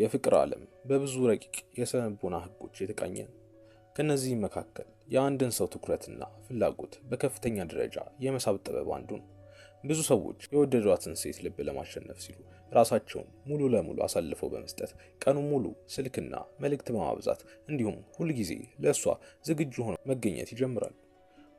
የፍቅር ዓለም በብዙ ረቂቅ የስነ ልቦና ህጎች የተቃኘ ነው። ከነዚህም መካከል የአንድን ሰው ትኩረትና ፍላጎት በከፍተኛ ደረጃ የመሳብ ጥበብ አንዱ ነው። ብዙ ሰዎች የወደዷትን ሴት ልብ ለማሸነፍ ሲሉ ራሳቸውን ሙሉ ለሙሉ አሳልፈው በመስጠት ቀኑን ሙሉ ስልክና መልእክት በማብዛት እንዲሁም ሁልጊዜ ለእሷ ዝግጁ ሆነው መገኘት ይጀምራሉ።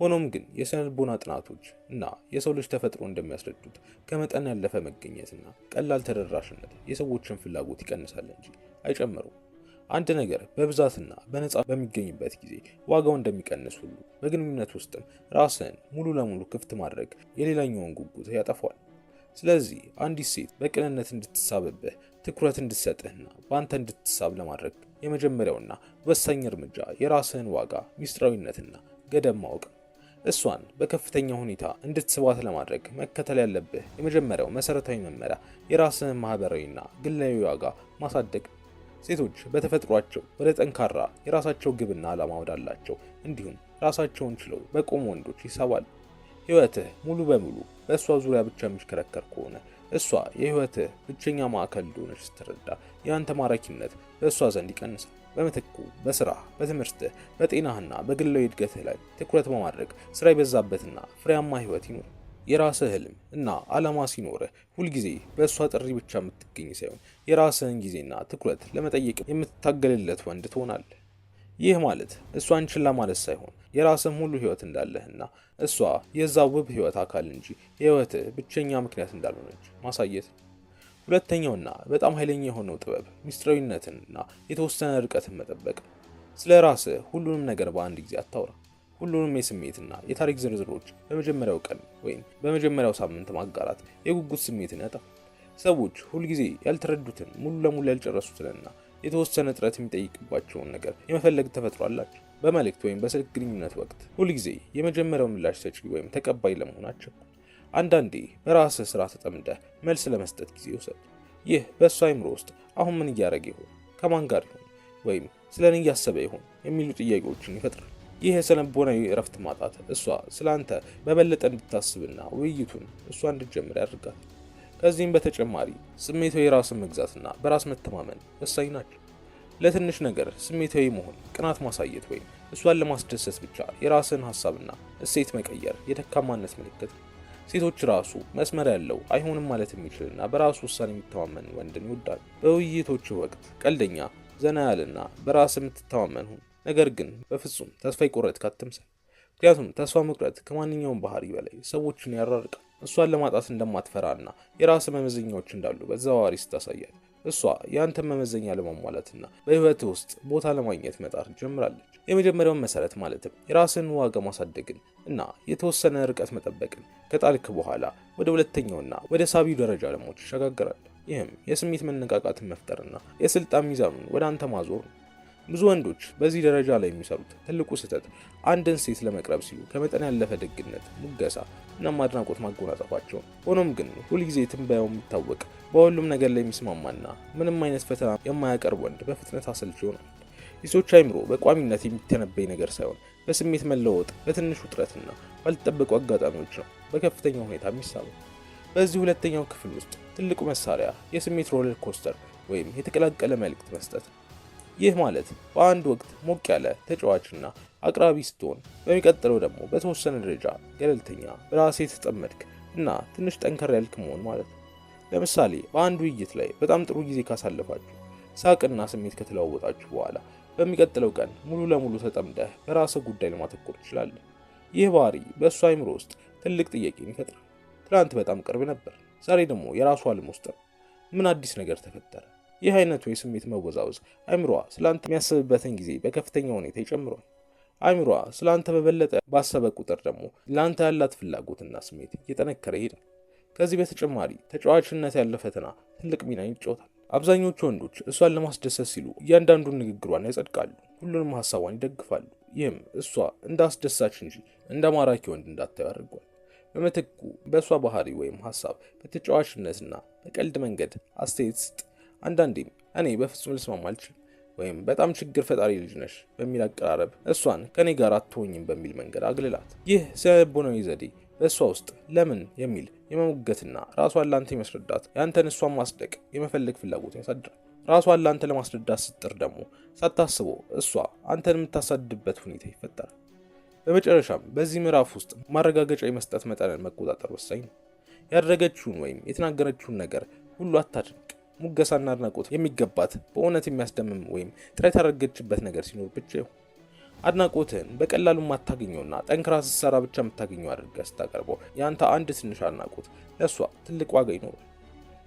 ሆኖም ግን የስነ ልቦና ጥናቶች እና የሰው ልጅ ተፈጥሮ እንደሚያስረዱት ከመጠን ያለፈ መገኘትና ቀላል ተደራሽነት የሰዎችን ፍላጎት ይቀንሳል እንጂ አይጨምሩም። አንድ ነገር በብዛትና በነፃ በሚገኝበት ጊዜ ዋጋው እንደሚቀንስ ሁሉ በግንኙነት ውስጥም ራስን ሙሉ ለሙሉ ክፍት ማድረግ የሌላኛውን ጉጉት ያጠፋዋል። ስለዚህ አንዲት ሴት በቅንነት እንድትሳብብህ ትኩረት እንድትሰጥህና በአንተ እንድትሳብ ለማድረግ የመጀመሪያውና ወሳኝ እርምጃ የራስህን ዋጋ፣ ሚስጥራዊነትና ገደብ ማወቅ ነው። እሷን በከፍተኛ ሁኔታ እንድትስባት ለማድረግ መከተል ያለብህ የመጀመሪያው መሰረታዊ መመሪያ የራስህን ማህበራዊና ግላዊ ዋጋ ማሳደግ። ሴቶች በተፈጥሯቸው ወደ ጠንካራ የራሳቸው ግብና ዓላማ ወዳላቸው እንዲሁም ራሳቸውን ችለው በቆሙ ወንዶች ይሳባሉ። ህይወትህ ሙሉ በሙሉ በእሷ ዙሪያ ብቻ የሚሽከረከር ከሆነ እሷ የህይወትህ ብቸኛ ማዕከል እንደሆነች ስትረዳ የአንተ ማራኪነት በእሷ ዘንድ ይቀንሳል። በምትኩ በስራ፣ በትምህርትህ፣ በጤናህና በግላዊ እድገትህ ላይ ትኩረት በማድረግ ስራ የበዛበትና ፍሬያማ ህይወት ይኖር። የራስህ ህልም እና ዓላማ ሲኖርህ ሁልጊዜ በእሷ ጥሪ ብቻ የምትገኝ ሳይሆን የራስህን ጊዜና ትኩረት ለመጠየቅ የምትታገልለት ወንድ ትሆናለህ። ይህ ማለት እሷን ችላ ማለት ሳይሆን የራስህ ሙሉ ህይወት እንዳለህና እሷ የዛ ውብ ህይወት አካል እንጂ የህይወትህ ብቸኛ ምክንያት እንዳልሆነች ማሳየት። ሁለተኛውና በጣም ኃይለኛ የሆነው ጥበብ ሚስጥራዊነትንና የተወሰነ ርቀትን መጠበቅ። ስለ ራስህ ሁሉንም ነገር በአንድ ጊዜ አታውራ። ሁሉንም የስሜትና የታሪክ ዝርዝሮች በመጀመሪያው ቀን ወይም በመጀመሪያው ሳምንት ማጋራት የጉጉት ስሜትን ያጠፋል። ሰዎች ሁልጊዜ ያልተረዱትን፣ ሙሉ ለሙሉ ያልጨረሱትንና የተወሰነ ጥረት የሚጠይቅባቸውን ነገር የመፈለግ ተፈጥሮ አላቸው። በመልእክት ወይም በስልክ ግንኙነት ወቅት ሁልጊዜ የመጀመሪያው ምላሽ ሰጪ ወይም ተቀባይ ለመሆናቸው። አንዳንዴ በራስህ ስራ ተጠምደህ መልስ ለመስጠት ጊዜ ውሰድ። ይህ በእሷ አይምሮ ውስጥ አሁን ምን እያደረገ ይሆን፣ ከማን ጋር ይሆን፣ ወይም ስለኔ እያሰበ ይሆን የሚሉ ጥያቄዎችን ይፈጥራል። ይህ የስነ ልቦናዊ እረፍት ማጣት እሷ ስላንተ በበለጠ እንድታስብና ውይይቱን እሷ እንድትጀምር ያደርጋል። ከዚህም በተጨማሪ ስሜታዊ ራስን መግዛትና በራስ መተማመን ወሳኝ ናቸው። ለትንሽ ነገር ስሜታዊ መሆን፣ ቅናት ማሳየት ወይም እሷን ለማስደሰት ብቻ የራስን ሀሳብና እሴት መቀየር የደካማነት ምልክት ነው። ሴቶች ራሱ መስመር ያለው አይሆንም ማለት የሚችልና በራሱ ውሳኔ የሚተማመን ወንድን ይወዳሉ። በውይይቶች ወቅት ቀልደኛ፣ ዘና ያለና በራስ የምትተማመን ሁን። ነገር ግን በፍጹም ተስፋ የቆረጥክ አትምሰል። ምክንያቱም ተስፋ መቁረጥ ከማንኛውም ባህሪ በላይ ሰዎችን ያራርቃል። እሷን ለማጣት እንደማትፈራና የራስ መመዘኛዎች እንዳሉ በተዘዋዋሪ ስታሳያት እሷ የአንተን መመዘኛ ለማሟላትና በህይወት ውስጥ ቦታ ለማግኘት መጣር ጀምራለች። የመጀመሪያውን መሰረት ማለትም የራስን ዋጋ ማሳደግን እና የተወሰነ ርቀት መጠበቅን ከጣልክ በኋላ ወደ ሁለተኛውና ወደ ሳቢው ደረጃ ለሞች ይሸጋገራል። ይህም የስሜት መነቃቃትን መፍጠርና የስልጣን ሚዛኑን ወደ አንተ ማዞር ነው። ብዙ ወንዶች በዚህ ደረጃ ላይ የሚሰሩት ትልቁ ስህተት አንድን ሴት ለመቅረብ ሲሉ ከመጠን ያለፈ ደግነት፣ ሙገሳ እና አድናቆት ማጎናጸፋቸው። ሆኖም ግን ሁልጊዜ ትንበያው የሚታወቅ በሁሉም ነገር ላይ የሚስማማና ምንም አይነት ፈተና የማያቀርብ ወንድ በፍጥነት አሰልቺ ይሆናል። የሴቶች አይምሮ በቋሚነት የሚተነበይ ነገር ሳይሆን በስሜት መለወጥ፣ በትንሽ ውጥረትና ባልተጠበቁ አጋጣሚዎች ነው በከፍተኛ ሁኔታ የሚሳበው። በዚህ ሁለተኛው ክፍል ውስጥ ትልቁ መሳሪያ የስሜት ሮለር ኮስተር ወይም የተቀላቀለ መልእክት መስጠት ነው። ይህ ማለት በአንድ ወቅት ሞቅ ያለ ተጫዋችና አቅራቢ ስትሆን፣ በሚቀጥለው ደግሞ በተወሰነ ደረጃ ገለልተኛ፣ በራስህ የተጠመድክ እና ትንሽ ጠንከር ያልክ መሆን ማለት ነው። ለምሳሌ በአንድ ውይይት ላይ በጣም ጥሩ ጊዜ ካሳለፋችሁ፣ ሳቅና ስሜት ከተለዋወጣችሁ በኋላ በሚቀጥለው ቀን ሙሉ ለሙሉ ተጠምደህ በራስህ ጉዳይ ለማተኮር ትችላለህ። ይህ ባህሪ በእሱ አይምሮ ውስጥ ትልቅ ጥያቄን ይፈጥራል። ትናንት በጣም ቅርብ ነበር፣ ዛሬ ደግሞ የራሱ ዓለም ውስጥ ነው። ምን አዲስ ነገር ተፈጠረ? ይህ አይነቱ የስሜት መወዛወዝ አይምሯ ስላንተ የሚያስብበትን ጊዜ በከፍተኛ ሁኔታ ይጨምሯል። አይምሯ ስላንተ በበለጠ ባሰበ ቁጥር ደግሞ ለአንተ ያላት ፍላጎትና ስሜት እየጠነከረ ይሄዳል። ከዚህ በተጨማሪ ተጫዋችነት ያለው ፈተና ትልቅ ሚና ይጫወታል። አብዛኞቹ ወንዶች እሷን ለማስደሰት ሲሉ እያንዳንዱን ንግግሯን ያጸድቃሉ፣ ሁሉንም ሀሳቧን ይደግፋሉ። ይህም እሷ እንደ አስደሳች እንጂ እንደ ማራኪ ወንድ እንዳታየው ያደርጓል። በምትኩ በእሷ ባህሪ ወይም ሀሳብ በተጫዋችነትና በቀልድ መንገድ አስተያየት ስጥ። አንዳንዴም እኔ በፍጹም ልስማማ አልችልም ወይም በጣም ችግር ፈጣሪ ልጅ ነሽ በሚል አቀራረብ እሷን ከኔ ጋር አትሆኝም በሚል መንገድ አግልላት። ይህ ስነ ልቦናዊ ዘዴ በእሷ ውስጥ ለምን የሚል የመሞገትና ራሷን ላንተ የመስረዳት ያንተን እሷን ማስደቅ የመፈለግ ፍላጎት ያሳድራል። ራሷን ላንተ ለማስረዳት ስትጥር ደግሞ ሳታስበው እሷ አንተን የምታሳድድበት ሁኔታ ይፈጠራል። በመጨረሻም በዚህ ምዕራፍ ውስጥ ማረጋገጫ የመስጠት መጠንን መቆጣጠር ወሳኝ ነው። ያደረገችውን ወይም የተናገረችውን ነገር ሁሉ አታድንቅ። ሙገሳና አድናቆት የሚገባት በእውነት የሚያስደምም ወይም ጥረት ያደረገችበት ነገር ሲኖር ብቻ ይሁን። አድናቆትህን በቀላሉ የማታገኘውና ጠንክራ ስትሰራ ብቻ የምታገኘው አድርገህ ስታቀርበው የአንተ አንድ ትንሽ አድናቆት ለእሷ ትልቅ ዋጋ ይኖራል።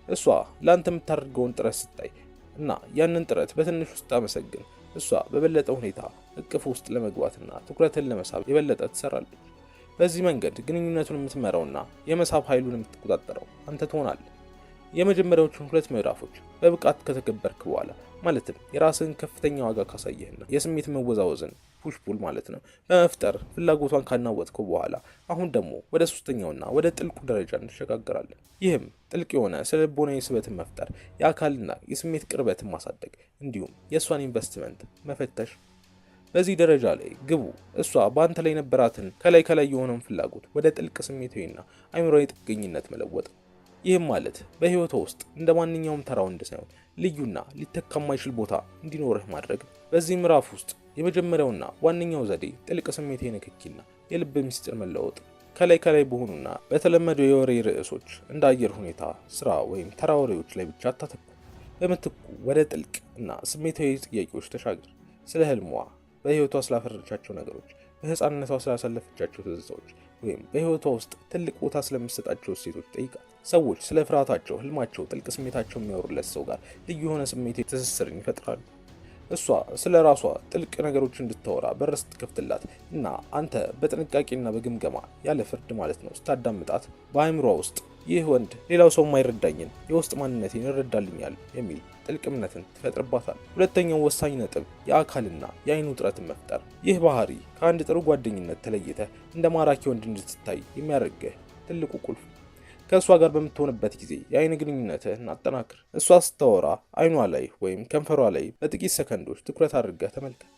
እሷ ለአንተ የምታደርገውን ጥረት ስታይ እና ያንን ጥረት በትንሹ ስታመሰግን እሷ በበለጠ ሁኔታ እቅፍ ውስጥ ለመግባትና ትኩረትን ለመሳብ የበለጠ ትሰራለች። በዚህ መንገድ ግንኙነቱን የምትመራውና የመሳብ ኃይሉን የምትቆጣጠረው አንተ ትሆናለህ። የመጀመሪያዎቹን 2 ምዕራፎች በብቃት ከተገበርክ በኋላ ማለትም የራስህን ከፍተኛ ዋጋ ካሳየህና የስሜት መወዛወዝን ፑሽ ፑል ማለት ነው በመፍጠር ፍላጎቷን ካናወጥከው በኋላ አሁን ደግሞ ወደ 3ኛውና ወደ ጥልቁ ደረጃ እንሸጋገራለን። ይህም ጥልቅ የሆነ ስነ ልቦናዊ ስበትን መፍጠር፣ የአካልና የስሜት ቅርበትን ማሳደግ እንዲሁም የእሷን ኢንቨስትመንት መፈተሽ። በዚህ ደረጃ ላይ ግቡ እሷ በአንተ ላይ የነበራትን ከላይ የሆነውን ፍላጎት ወደ ጥልቅ ስሜታዊና አእምሮአዊ ጥገኝነት መለወጥ። ይህም ማለት በህይወቷ ውስጥ እንደ ማንኛውም ተራ ወንድ ሳይሆን ልዩና ሊተካ የማይችል ቦታ እንዲኖርህ ማድረግ። በዚህ ምዕራፍ ውስጥ የመጀመሪያውና ዋነኛው ዘዴ ጥልቅ ስሜታዊ ንክኪና የልብ ምስጢር መለወጥ። ከላይ በሆኑና በተለመዱ የወሬ ርዕሶች እንደ አየር ሁኔታ፣ ስራ ወይም ተራ ወሬዎች ላይ ብቻ አታተኩር። በምትኩ ወደ ጥልቅ እና ስሜታዊ ጥያቄዎች ተሻገር። ስለ ህልሟ፣ በህይወቷ ስላፈረቻቸው ነገሮች፣ በህፃንነቷ ስላሳለፈቻቸው ትዝታዎች ወይም በህይወቷ ውስጥ ትልቅ ቦታ ስለሚሰጣቸው እሴቶች ጠይቃት። ሰዎች ስለ ፍርሃታቸው፣ ህልማቸው፣ ጥልቅ ስሜታቸው የሚያወሩለት ሰው ጋር ልዩ የሆነ ስሜታዊ ትስስርን ይፈጥራሉ። እሷ ስለ ራሷ ጥልቅ ነገሮች እንድታወራ በር ስትከፍትላት እና አንተ በጥንቃቄና በግምገማ ያለ ፍርድ ማለት ነው ስታዳምጣት በአእምሯ ውስጥ ይህ ወንድ ሌላው ሰው የማይረዳኝን የውስጥ ማንነቴን ይረዳልኛል የሚል ጥልቅ እምነትን ትፈጥርባታል። ሁለተኛው ወሳኝ ነጥብ የአካልና የአይን ውጥረትን መፍጠር። ይህ ባህሪ ከአንድ ጥሩ ጓደኝነት ተለይተህ እንደ ማራኪ ወንድ እንድትታይ የሚያደርግህ ትልቁ ቁልፍ። ከእሷ ጋር በምትሆንበት ጊዜ የአይን ግንኙነትህን አጠናክር። እሷ ስታወራ አይኗ ላይ ወይም ከንፈሯ ላይ በጥቂት ሰከንዶች ትኩረት አድርገህ ተመልከት።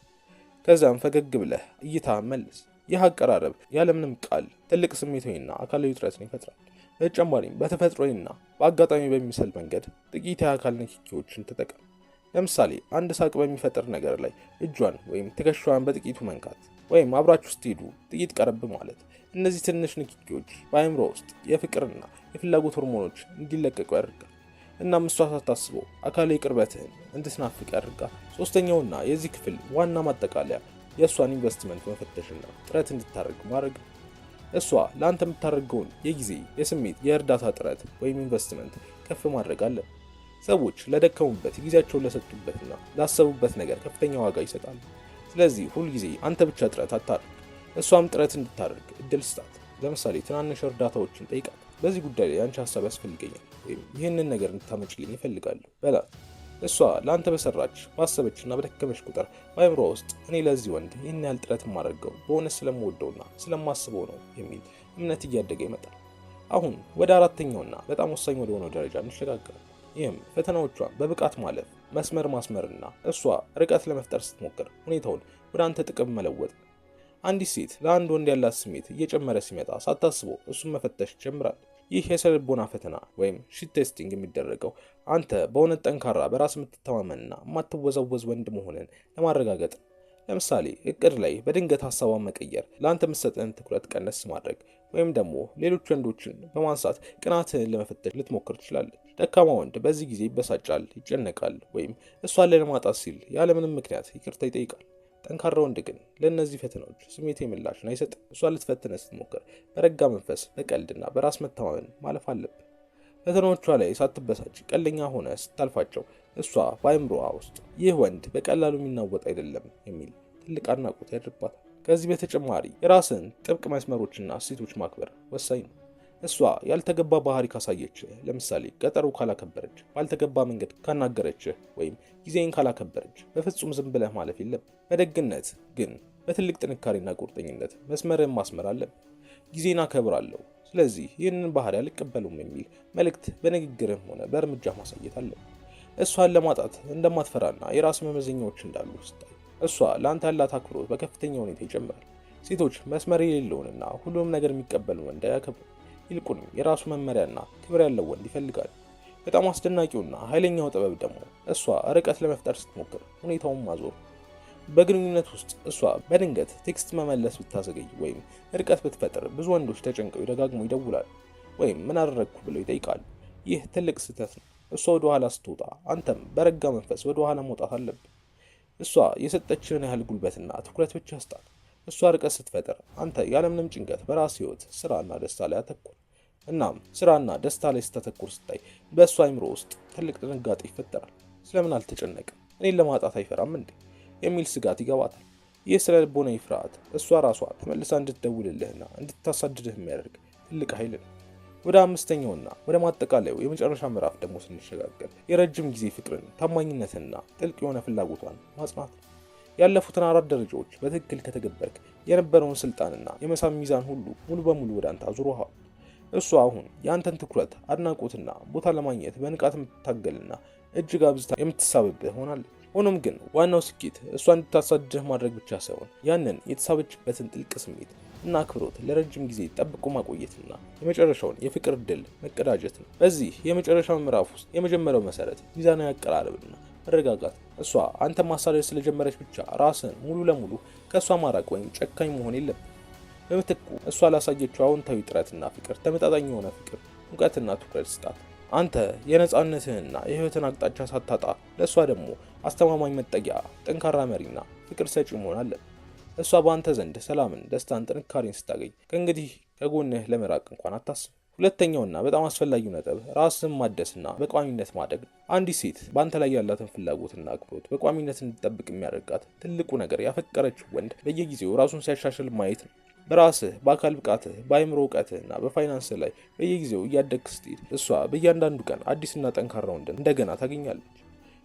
ከዛም ፈገግ ብለህ እይታ መልስ። ይህ አቀራረብ ያለምንም ቃል ትልቅ ስሜታዊና አካላዊ ውጥረትን ይፈጥራል። በተጨማሪም በተፈጥሮና በአጋጣሚ በሚመስል መንገድ ጥቂት የአካል ንክኪዎችን ተጠቀም። ለምሳሌ አንድ ሳቅ በሚፈጥር ነገር ላይ እጇን ወይም ትከሻዋን በጥቂቱ መንካት ወይም አብራችሁ ስትሄዱ ጥቂት ቀረብ ማለት። እነዚህ ትንሽ ንክኪዎች በአእምሮ ውስጥ የፍቅርና የፍላጎት ሆርሞኖች እንዲለቀቁ ያደርጋል። እናም እሷ ሳታስበው አካላዊ ቅርበትህን እንድትናፍቅ ያደርጋል። ሶስተኛውና የዚህ ክፍል ዋና ማጠቃለያ የእሷን ኢንቨስትመንት መፈተሽና ጥረት እንድታደርግ ማድረግ። እሷ ለአንተ የምታደርገውን የጊዜ፣ የስሜት፣ የእርዳታ ጥረት ወይም ኢንቨስትመንት ከፍ ማድረግ አለ። ሰዎች ለደከሙበት፣ ጊዜያቸውን ለሰጡበትና ላሰቡበት ነገር ከፍተኛ ዋጋ ይሰጣሉ። ስለዚህ ሁልጊዜ አንተ ብቻ ጥረት አታድርግ፣ እሷም ጥረት እንድታደርግ እድል ስጣት። ለምሳሌ ትናንሽ እርዳታዎችን ጠይቃት። በዚህ ጉዳይ ላይ አንቺ ሀሳብ ያስፈልገኛል ወይም ይህንን ነገር እንድታመጭልኝ ይፈልጋሉ በላት። እሷ ለአንተ በሰራች ባሰበችና በደከመች ቁጥር በአእምሮ ውስጥ እኔ ለዚህ ወንድ ይህን ያህል ጥረት የማደርገው በእውነት ስለምወደውና ስለማስበው ነው የሚል እምነት እያደገ ይመጣል። አሁን ወደ አራተኛውና በጣም ወሳኝ ወደ ሆነው ደረጃ እንሸጋገራለን። ይህም ፈተናዎቿን በብቃት ማለፍ፣ መስመር ማስመርና እሷ ርቀት ለመፍጠር ስትሞክር ሁኔታውን ወደ አንተ ጥቅም መለወጥ። አንዲት ሴት ለአንድ ወንድ ያላት ስሜት እየጨመረ ሲመጣ ሳታስበው እሱን መፈተሽ ጀምራል። ይህ የስነ ልቦና ፈተና ወይም ሺት ቴስቲንግ የሚደረገው አንተ በእውነት ጠንካራ፣ በራስ የምትተማመንና የማትወዛወዝ ወንድ መሆንን ለማረጋገጥ። ለምሳሌ እቅድ ላይ በድንገት ሀሳቧን መቀየር፣ ለአንተ የምትሰጥህን ትኩረት ቀነስ ማድረግ ወይም ደግሞ ሌሎች ወንዶችን በማንሳት ቅናትህን ለመፈተሽ ልትሞክር ትችላለች። ደካማ ወንድ በዚህ ጊዜ ይበሳጫል፣ ይጨነቃል ወይም እሷን ለማጣት ሲል ያለምንም ምክንያት ይቅርታ ይጠይቃል። ጠንካራ ወንድ ግን ለእነዚህ ፈተናዎች ስሜታዊ ምላሽን አይሰጥም። እሷን ልትፈትነህ ስትሞክር በረጋ መንፈስ፣ በቀልድና በራስ መተማመን ማለፍ አለብህ። ፈተናዎቿ ላይ ሳትበሳጭ ቀለኛ ሆነ ስታልፋቸው እሷ በአእምሮዋ ውስጥ ይህ ወንድ በቀላሉ የሚናወጥ አይደለም የሚል ትልቅ አድናቆት ያድርባታል። ከዚህ በተጨማሪ የራስን ጥብቅ መስመሮችና እሴቶች ማክበር ወሳኝ ነው። እሷ ያልተገባ ባህሪ ካሳየችህ፣ ለምሳሌ ቀጠሮ ካላከበረች፣ ባልተገባ መንገድ ካናገረችህ ወይም ጊዜን ካላከበረች በፍጹም ዝም ብለህ ማለፍ የለም። በደግነት ግን በትልቅ ጥንካሬና ቁርጠኝነት መስመርን ማስመር አለብህ። ጊዜን አከብራለሁ፣ ስለዚህ ይህንን ባህሪ አልቀበሉም የሚል መልእክት በንግግርም ሆነ በእርምጃ ማሳየት አለብህ። እሷን ለማጣት እንደማትፈራና የራስ መመዘኛዎች እንዳሉ ስታይ እሷ ለአንተ ያላት አክብሮት በከፍተኛ ሁኔታ ይጨምራል። ሴቶች መስመር የሌለውንና ሁሉንም ነገር የሚቀበል ወንድ አያከብሩ። ይልቁንም የራሱ መመሪያና ክብር ያለው ወንድ ይፈልጋል። በጣም አስደናቂውና ኃይለኛው ጥበብ ደግሞ እሷ ርቀት ለመፍጠር ስትሞክር ሁኔታውን ማዞር። በግንኙነት ውስጥ እሷ በድንገት ቴክስት መመለስ ብታዘገይ ወይም ርቀት ብትፈጥር ብዙ ወንዶች ተጨንቀው ደጋግሞ ይደውላሉ ወይም ምን አደረግኩ ብለው ይጠይቃሉ። ይህ ትልቅ ስህተት ነው። እሷ ወደ ኋላ ስትወጣ አንተም በረጋ መንፈስ ወደ ኋላ መውጣት አለብህ። እሷ የሰጠችህን ያህል ጉልበትና ትኩረት ብቻ ስጣት። እሷ ርቀት ስትፈጥር አንተ ያለምንም ጭንቀት በራስ ህይወት፣ ስራና ደስታ ላይ አተኩር። እናም ስራና ደስታ ላይ ስታተኩር ስታይ በእሷ አይምሮ ውስጥ ትልቅ ድንጋጤ ይፈጠራል። ስለምን አልተጨነቅም? እኔን ለማጣት አይፈራም እንዴ? የሚል ስጋት ይገባታል። ይህ ስለ ልቦናዊ ፍርሃት እሷ ራሷ ተመልሳ እንድትደውልልህና እንድታሳድድህ የሚያደርግ ትልቅ ኃይል ነው። ወደ አምስተኛውና ወደ ማጠቃለያው የመጨረሻ ምዕራፍ ደግሞ ስንሸጋገር የረጅም ጊዜ ፍቅርን፣ ታማኝነትንና ጥልቅ የሆነ ፍላጎቷን ማጽናት ነው። ያለፉትን 4 ደረጃዎች በትክክል ከተገበርክ የነበረውን ስልጣንና የመሳብ ሚዛን ሁሉ ሙሉ በሙሉ ወደ አንተ አዙሮሃል። እሷ አሁን የአንተን ትኩረት፣ አድናቆትና ቦታ ለማግኘት በንቃት የምትታገልና እጅግ አብዝታ የምትሳብብህ ሆናለች። ሆኖም ግን ዋናው ስኬት እሷ እንድታሳድድህ ማድረግ ብቻ ሳይሆን ያንን የተሳበችበትን ጥልቅ ስሜት እና አክብሮት ለረጅም ጊዜ ጠብቆ ማቆየትና የመጨረሻውን የፍቅር ድል መቀዳጀት ነው። በዚህ የመጨረሻው ምዕራፍ ውስጥ የመጀመሪያው መሰረት ሚዛናዊ አቀራረብና መረጋጋት። እሷ አንተ ማሳደድ ስለጀመረች ብቻ ራስን ሙሉ ለሙሉ ከእሷ ማራቅ ወይም ጨካኝ መሆን የለብን። በምትኩ እሷ ላሳየችው አዎንታዊ ጥረትና ፍቅር ተመጣጣኝ የሆነ ፍቅር፣ እውቀትና ትኩረት ስጣት። አንተ የነጻነትህንና የህይወትን አቅጣጫ ሳታጣ ለእሷ ደግሞ አስተማማኝ መጠጊያ፣ ጠንካራ መሪና ፍቅር ሰጪ መሆን አለ። እሷ በአንተ ዘንድ ሰላምን፣ ደስታን፣ ጥንካሬን ስታገኝ ከእንግዲህ ከጎንህ ለመራቅ እንኳን አታስብ። ሁለተኛውና በጣም አስፈላጊው ነጥብ ራስን ማደስና በቋሚነት ማደግ ነው። አንዲት ሴት በአንተ ላይ ያላትን ፍላጎትና አክብሮት በቋሚነት እንድጠብቅ የሚያደርጋት ትልቁ ነገር ያፈቀረችው ወንድ በየጊዜው ራሱን ሲያሻሽል ማየት ነው። በራስህ፣ በአካል ብቃትህ፣ በአይምሮ እውቀትህና በፋይናንስህ ላይ በየጊዜው እያደግህ ስትሄድ እሷ በእያንዳንዱ ቀን አዲስና ጠንካራ ወንድን እንደገና ታገኛለች።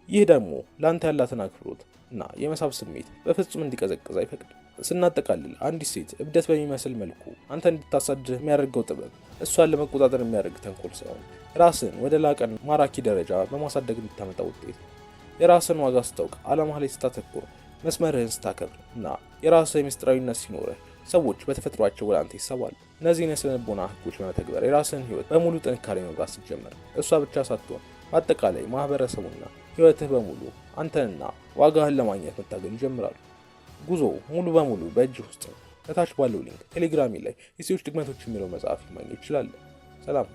ይህ ደግሞ ለአንተ ያላትን አክብሮት እና የመሳብ ስሜት በፍጹም እንዲቀዘቅዝ አይፈቅድም። ስናጠቃልል አንዲት ሴት እብደት በሚመስል መልኩ አንተ እንድታሳድህ የሚያደርገው ጥበብ እሷን ለመቆጣጠር የሚያደርግ ተንኮል ሳይሆን ራስን ወደ ላቀን ማራኪ ደረጃ በማሳደግ የምታመጣ ውጤት ነው። የራስን ዋጋ ስታውቅ፣ ዓላማ ላይ ስታተኩር፣ መስመርህን ስታከብር እና የራስህ ምስጢራዊነት ሲኖርህ ሰዎች በተፈጥሯቸው ወደ አንተ ይሳባሉ። እነዚህን የስነ ልቦና ህጎች በመተግበር የራስን ህይወት በሙሉ ጥንካሬ መምራት ስትጀምር እሷ ብቻ ሳትሆን በአጠቃላይ ማህበረሰቡና ህይወትህ በሙሉ አንተንና ዋጋህን ለማግኘት መታገል ይጀምራሉ። ጉዞ ሙሉ በሙሉ በእጅህ ውስጥ ነው። ከታች ባለው ሊንክ ቴሌግራሚ ላይ የሴቶች ድክመቶች የሚለው መጽሐፍ ማግኘት ይችላል። ሰላም።